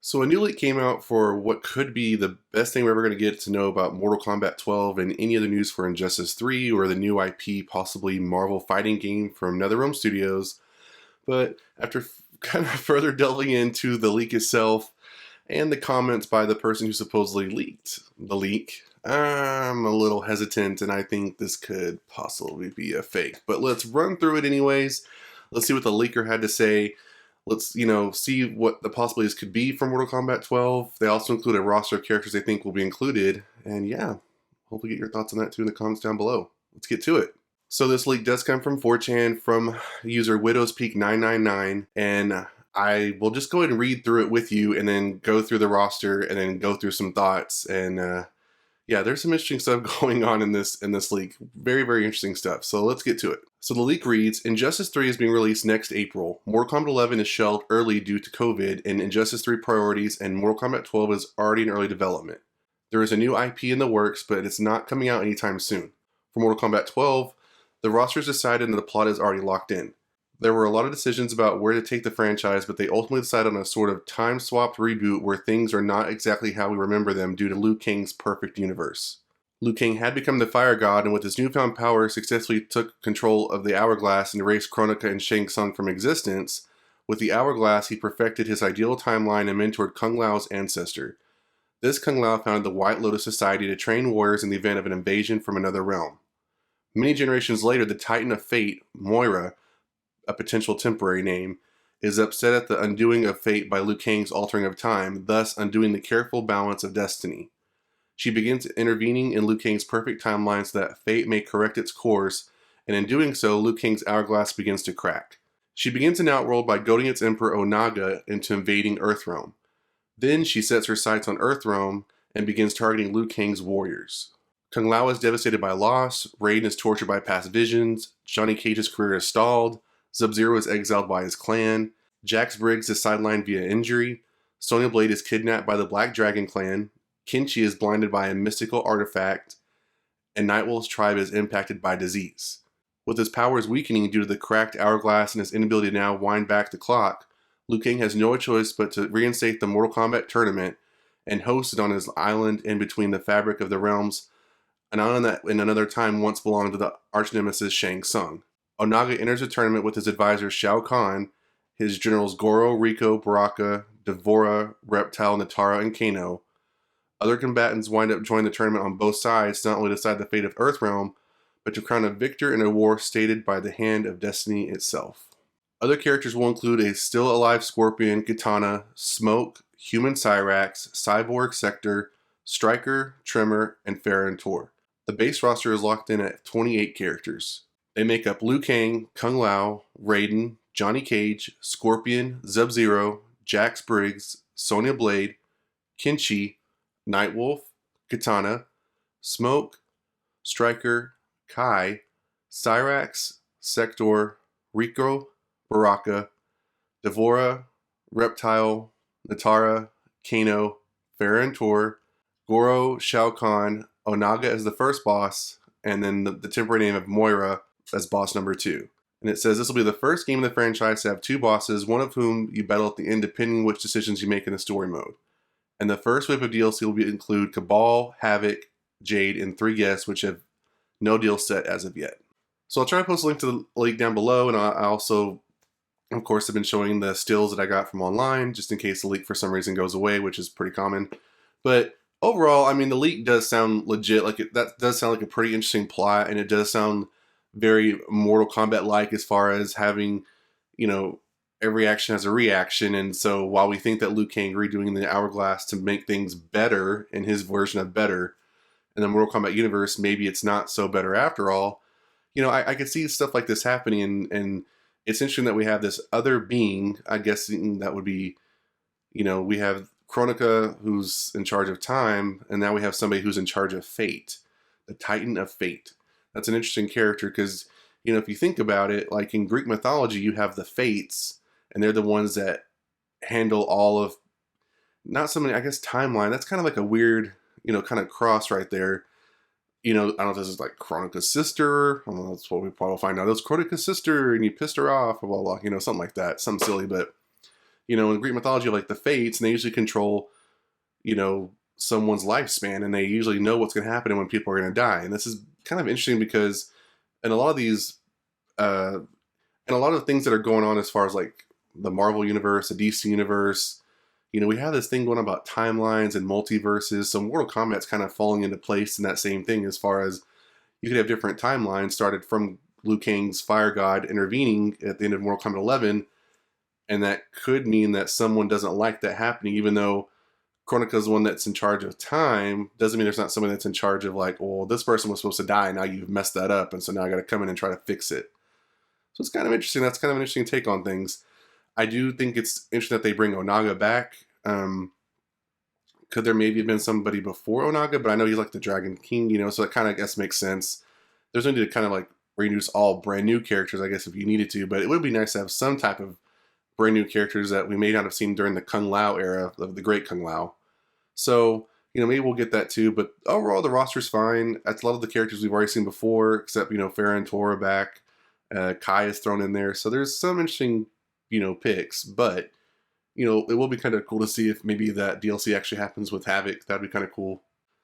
So a new leak came out for what could be the best thing we're ever going to get to know about Mortal Kombat 12 and any other news for Injustice 3 or the new IP, possibly Marvel fighting game from NetherRealm Studios. But after kind of further delving into the leak itself and the comments by the person who supposedly leaked the leak, I'm a little hesitant and I think this could possibly be a fake. But let's run through it anyways. Let's see what the leaker had to say. Let's, see what the possibilities could be for Mortal Kombat 12. They also include a roster of characters they think will be included. And yeah, hopefully get your thoughts on that too in the comments down below. Let's get to it. So this leak does come from 4chan from user WidowsPeak999. And I will just go ahead and read through it with you and then go through the roster and then go through some thoughts. And yeah, there's some interesting stuff going on in this leak. Very, very interesting stuff. So let's get to it. So the leak reads, Injustice 3 is being released next April. Mortal Kombat 11 is shelved early due to COVID, and Injustice 3 priorities and Mortal Kombat 12 is already in early development. There is a new IP in the works, but it's not coming out anytime soon. For Mortal Kombat 12, the roster is decided and the plot is already locked in. There were a lot of decisions about where to take the franchise, but they ultimately decided on a sort of time-swapped reboot where things are not exactly how we remember them due to Liu Kang's perfect universe. Liu Kang had become the Fire God, and with his newfound power successfully took control of the Hourglass and erased Kronika and Shang Tsung from existence. With the Hourglass, he perfected his ideal timeline and mentored Kung Lao's ancestor. This Kung Lao founded the White Lotus Society to train warriors in the event of an invasion from another realm. Many generations later, the Titan of Fate, Moira, a potential temporary name, is upset at the undoing of fate by Liu Kang's altering of time, thus undoing the careful balance of destiny. She begins intervening in Liu Kang's perfect timeline so that fate may correct its course, and in doing so, Liu Kang's hourglass begins to crack. She begins an outworld by goading its emperor Onaga into invading Earthrealm. Then she sets her sights on Earthrealm and begins targeting Liu Kang's warriors. Kung Lao is devastated by loss, Raiden is tortured by past visions, Johnny Cage's career is stalled, Sub-Zero is exiled by his clan, Jax Briggs is sidelined via injury, Sonya Blade is kidnapped by the Black Dragon clan, Kenshi is blinded by a mystical artifact, and Nightwolf's tribe is impacted by disease. With his powers weakening due to the cracked hourglass and his inability to now wind back the clock, Liu Kang has no choice but to reinstate the Mortal Kombat tournament and host it on his island in between the fabric of the realms, an island that in another time once belonged to the arch-nemesis Shang Tsung. Onaga enters the tournament with his advisors Shao Kahn, his generals Goro, Rico, Baraka, Devora, Reptile, Natara, and Kano. Other combatants wind up joining the tournament on both sides to not only decide the fate of Earthrealm, but to crown a victor in a war stated by the hand of destiny itself. Other characters will include a still-alive Scorpion, Kitana, Smoke, Human Cyrax, Cyborg Sector, Striker, Tremor, and Farron Tor. The base roster is locked in at 28 characters. They make up Liu Kang, Kung Lao, Raiden, Johnny Cage, Scorpion, Sub-Zero, Jax Briggs, Sonya Blade, Kenshi, Nightwolf, Kitana, Smoke, Striker, Kai, Cyrax, Sector, Rico, Baraka, Devora, Reptile, Natara, Kano, Farron Tor, Goro, Shao Kahn, Onaga as the first boss, and then the temporary name of Moira as boss number 2. And it says this will be the first game in the franchise to have 2 bosses, one of whom you battle at the end depending on which decisions you make in the story mode. And the first wave of DLC will include Cabal, Havoc, Jade, and 3 guests, which have no deal set as of yet. So I'll try to post a link to the link down below, and I also, of course, have been showing the stills that I got from online, just in case the leak for some reason goes away, which is pretty common. But overall, I mean, the leak does sound legit. That does sound like a pretty interesting plot, and it does sound very Mortal Kombat-like as far as having, every action has a reaction. And so while we think that Liu Kang redoing the Hourglass to make things better in his version of better in the Mortal Kombat universe, maybe it's not so better after all. I could see stuff like this happening, and it's interesting that we have this other being, I guess that would be, we have Kronika who's in charge of time, and now we have somebody who's in charge of fate, the Titan of Fate. That's an interesting character because, if you think about it, like in Greek mythology, you have the Fates, and they're the ones that handle all of, not so many, I guess, timeline. That's kind of like a weird, kind of cross right there. I don't know if this is like Kronika's sister. I don't know, that's what we probably find out. It was Kronika's sister, and you pissed her off, blah, blah, blah, something like that. Something silly, but You know, in Greek mythology, like the Fates, and they usually control, you know, someone's lifespan, and they usually know what's going to happen and when people are going to die. And this is kind of interesting because in a lot of these, and a lot of things that are going on as far as like the Marvel universe, the DC universe, you know, we have this thing going on about timelines and multiverses. So Mortal Kombat's kind of falling into place in that same thing as far as you could have different timelines started from Liu Kang's Fire God intervening at the end of Mortal Kombat 11, and that could mean that someone doesn't like that happening, even though Kronika's the one that's in charge of time. Doesn't mean there's not somebody that's in charge of like, well, this person was supposed to die, now you've messed that up, and so now I got to come in and try to fix it. So it's kind of interesting. That's kind of an interesting take on things. I do think it's interesting that they bring Onaga back. Could there maybe have been somebody before Onaga? But I know he's like the Dragon King, you know, so it kind of, I guess, makes sense. There's no need to kind of like reintroduce all brand new characters, I guess, if you needed to. But it would be nice to have some type of brand new characters that we may not have seen during the Kung Lao era of the Great Kung Lao. So, you know, maybe we'll get that too. But overall, the roster's fine. That's a lot of the characters we've already seen before, except, you know, Farah and Tora back. Kai is thrown in there. So there's some interesting, you know, picks. But, you know, it will be kind of cool to see if maybe that DLC actually happens with Havoc. That'd be kind of cool.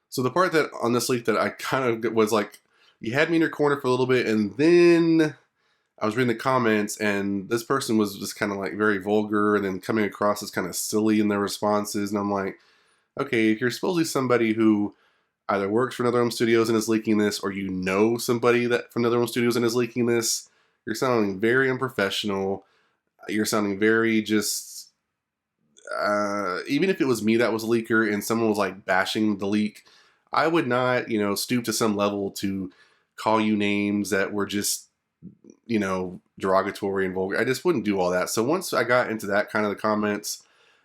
So the part that on this leak that I kind of was like, you had me in your corner for a little bit, and then I was reading the comments, and this person was just kind of like very vulgar and then coming across as kind of silly in their responses. And I'm like, okay, if you're supposedly somebody who either works for NetherRealm Studios and is leaking this, or you know somebody that from NetherRealm Studios and is leaking this, you're sounding very unprofessional. You're sounding very just, even if it was me that was a leaker and someone was like bashing the leak, I would not, you know, stoop to some level to call you names that were just, you know, derogatory and vulgar. I just wouldn't do all that. So once I got into that kind of the comments,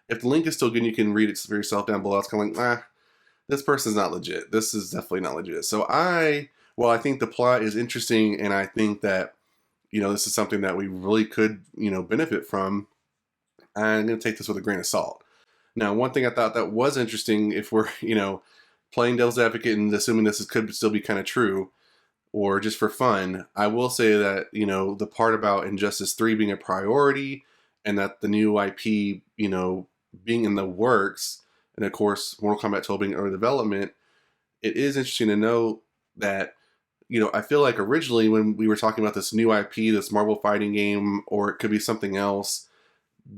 if the link is still good and you can read it for yourself down below, it's kind of like, this person's not legit. This is definitely not legit. So I think the plot is interesting, and I think that, you know, this is something that we really could, you know, benefit from. I'm going to take this with a grain of salt. Now, one thing I thought that was interesting, if we're, you know, playing devil's advocate and assuming this could still be kind of true, or just for fun, I will say that, you know, the part about Injustice 3 being a priority and that the new IP, you know, being in the works, and of course, Mortal Kombat 12 being early development, it is interesting to know that, you know, I feel like originally when we were talking about this new IP, this Marvel fighting game, or it could be something else,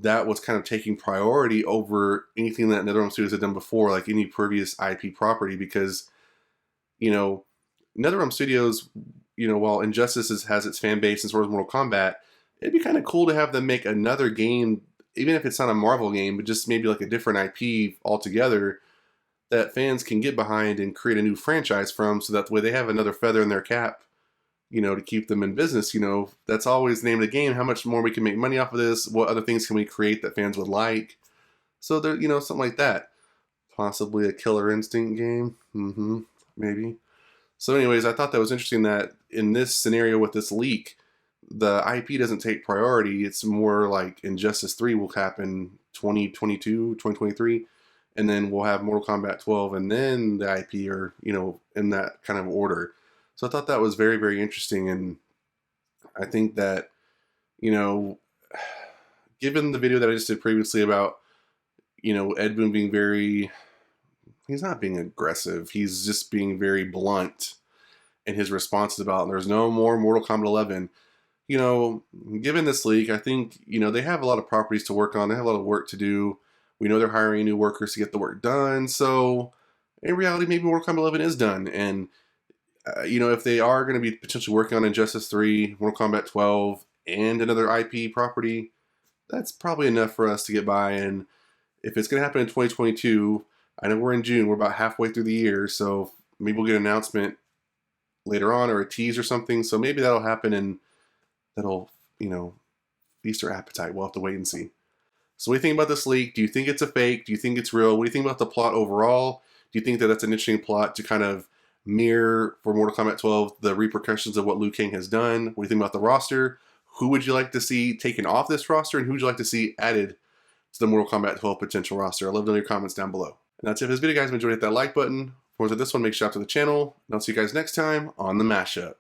that was kind of taking priority over anything that NetherRealm Studios had done before, like any previous IP property, because, you know, NetherRealm Studios, you know, while Injustice has its fan base and so does Mortal Kombat, it'd be kind of cool to have them make another game, even if it's not a Marvel game, but just maybe like a different IP altogether that fans can get behind and create a new franchise from, so that the way they have another feather in their cap, you know, to keep them in business. You know, that's always the name of the game. How much more we can make money off of this? What other things can we create that fans would like? So there, you know, something like that. Possibly a Killer Instinct game. Maybe. So anyways, I thought that was interesting that in this scenario with this leak, the IP doesn't take priority. It's more like Injustice 3 will happen 2022, 2023, and then we'll have Mortal Kombat 12 and then the IP, or, you know, in that kind of order. So I thought that was very, very interesting, and I think that, you know, given the video that I just did previously about, you know, Ed Boon being very, he's not being aggressive, he's just being very blunt in his responses about there's no more Mortal Kombat 11. You know, given this leak, I think, you know, they have a lot of properties to work on. They have a lot of work to do. We know they're hiring new workers to get the work done. So in reality, maybe Mortal Kombat 11 is done. And, you know, if they are going to be potentially working on Injustice 3, Mortal Kombat 12, and another IP property, that's probably enough for us to get by. And if it's going to happen in 2022, I know we're in June, we're about halfway through the year. So maybe we'll get an announcement later on, or a tease or something. So maybe that'll happen, and that'll, you know, feast our appetite. We'll have to wait and see. So what do you think about this leak? Do you think it's a fake? Do you think it's real? What do you think about the plot overall? Do you think that that's an interesting plot to kind of mirror for Mortal Kombat 12 the repercussions of what Liu Kang has done? What do you think about the roster? Who would you like to see taken off this roster, and who would you like to see added to the Mortal Kombat 12 potential roster? I'd love to know your comments down below. And that's it for this video, guys. If you enjoyed, hit that like button. For more of this one, make sure to subscribe to the channel, and I'll see you guys next time on the Mashup.